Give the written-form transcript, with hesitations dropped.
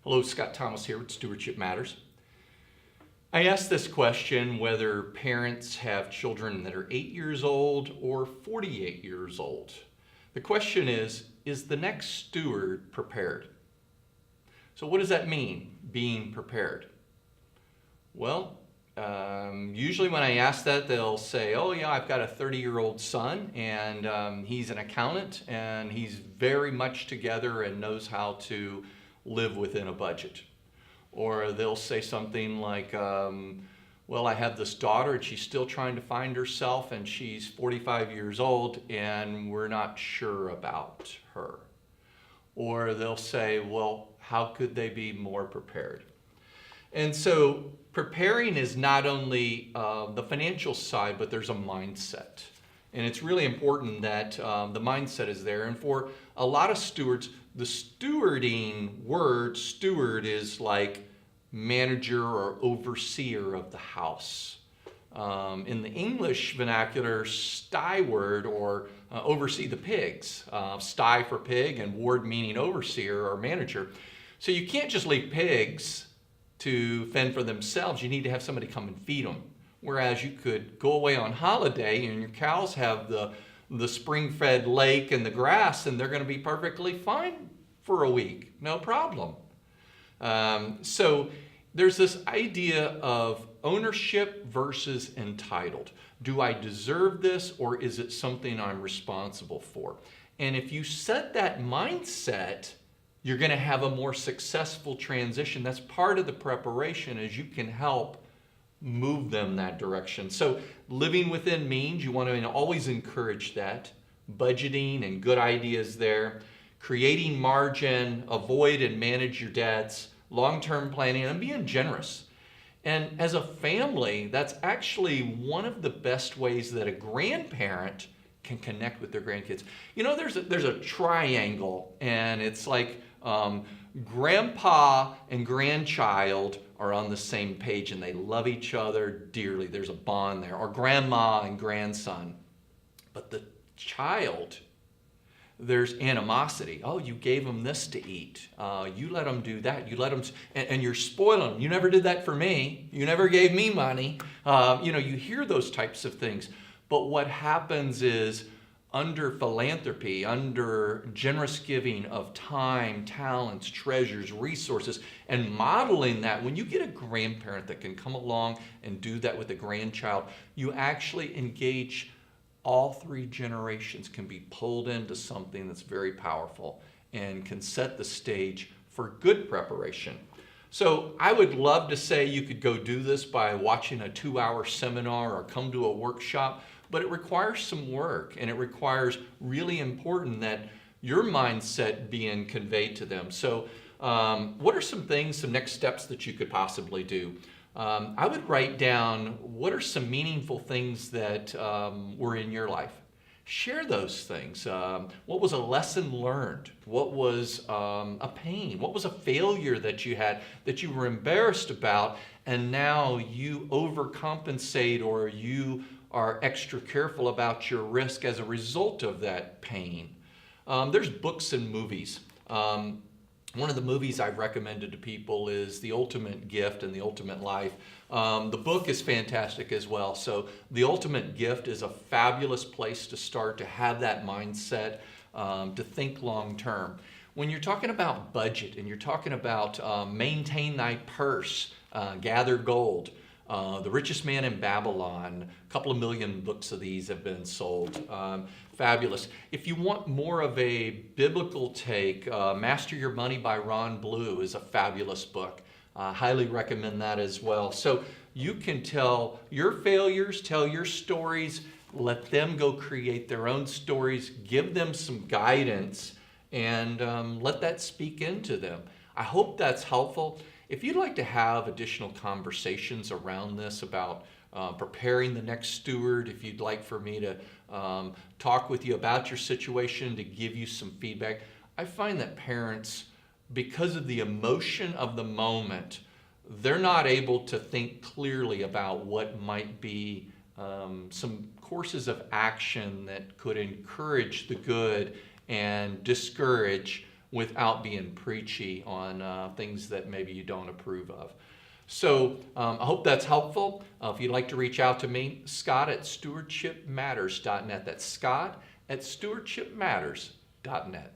Hello, Scott Thomas here with Stewardship Matters. I asked this question whether parents have children that are 8 years old or 48 years old. The question is the next steward prepared? So what does that mean, being prepared? Well, usually when I ask that, they'll say, oh yeah, I've got a 30-year-old son and he's an accountant and he's very much together and knows how to live within a budget. Or they'll say something like, well, I have this daughter and she's still trying to find herself and she's 45 years old and we're not sure about her. Or they'll say, well, how could they be more prepared? And so preparing is not only the financial side, but there's a mindset. And it's really important that the mindset is there. And for a lot of stewards, the stewarding word, steward, is like manager or overseer of the house. In the English vernacular, styward, or oversee the pigs. Sty for pig and ward meaning overseer or manager. So you can't just leave pigs to fend for themselves. You need to have somebody come and feed them. Whereas you could go away on holiday and your cows have the spring-fed lake and the grass and they're going to be perfectly fine for a week, no problem. So there's this idea of ownership versus entitled. Do I deserve this or is it something I'm responsible for? And if you set that mindset, you're going to have a more successful transition. That's part of the preparation, as you can help move them that direction. So living within means, you want to always encourage that. Budgeting and good ideas there. Creating margin, avoid and manage your debts, long-term planning, and being generous. And as a family, that's actually one of the best ways that a grandparent can connect with their grandkids. You know, there's a triangle, and it's like grandpa and grandchild are on the same page and they love each other dearly. There's a bond there. Or grandma and grandson. But the child, there's animosity. Oh, you gave them this to eat. You let them do that. You let them, and you're spoiling them. You never did that for me. You never gave me money. You hear those types of things. But what happens is, under philanthropy, under generous giving of time, talents, treasures, resources, and modeling that, when you get a grandparent that can come along and do that with a grandchild, you actually engage all three generations, can be pulled into something that's very powerful and can set the stage for good preparation. So I would love to say you could go do this by watching a 2-hour seminar or come to a workshop, but it requires some work, and it requires, really important, that your mindset being conveyed to them. So what are some things, some next steps that you could possibly do? I would write down, what are some meaningful things that were in your life? Share those things. What was a lesson learned? What was a pain? What was a failure that you had that you were embarrassed about, and now you overcompensate, or you are extra careful about your risk as a result of that pain? There's books and movies. One of the movies I've recommended to people is The Ultimate Gift and The Ultimate Life. The book is fantastic as well. So The Ultimate Gift is a fabulous place to start, to have that mindset, to think long term. When you're talking about budget and you're talking about maintain thy purse, gather gold, The Richest Man in Babylon, a couple of million books of these have been sold. Fabulous. If you want more of a biblical take, Master Your Money by Ron Blue is a fabulous book. Highly recommend that as well. So you can tell your failures, tell your stories, let them go create their own stories, give them some guidance, and let that speak into them. I hope that's helpful. If you'd like to have additional conversations around this about preparing the next steward, if you'd like for me to talk with you about your situation, to give you some feedback, I find that parents, because of the emotion of the moment, they're not able to think clearly about what might be some courses of action that could encourage the good and discourage without being preachy on things that maybe you don't approve of. So I hope that's helpful. If you'd like to reach out to me, Scott@stewardshipmatters.net. That's Scott@stewardshipmatters.net.